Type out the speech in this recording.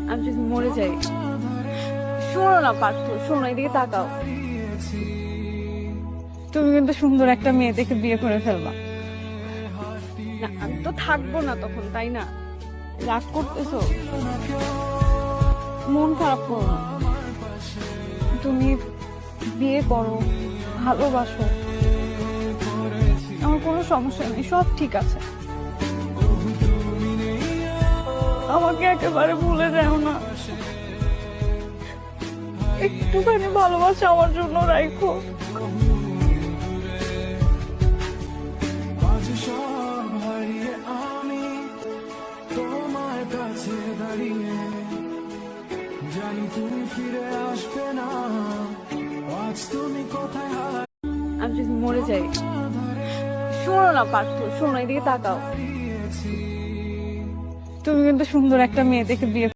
আমি যদি মরে যাই, শোনো না পার্থ, শোনো, এদিকে তাকাও। তুমি কিন্তু সুন্দর একটা মেয়ে দেখে বিয়ে করে ফেলবা। না, আমি তো থাকবো না তখন, তাই না? রাগ করতেছো? মন খারাপ করো না। তুমি বিয়ে করো, ভালোবাসো, আমার কোনো সমস্যা নেই, সব ঠিক আছে। আমাকে একেবারে ভুলে যাও না, একটুখানি ভালোবাসা আমার জন্য রাখো। আমি যদি মরে যাই, শোনো না পার্থ, শোনো, এদিকে তাকাও। তুমি কিন্তু সুন্দর একটা মেয়ে দেখে বিয়ে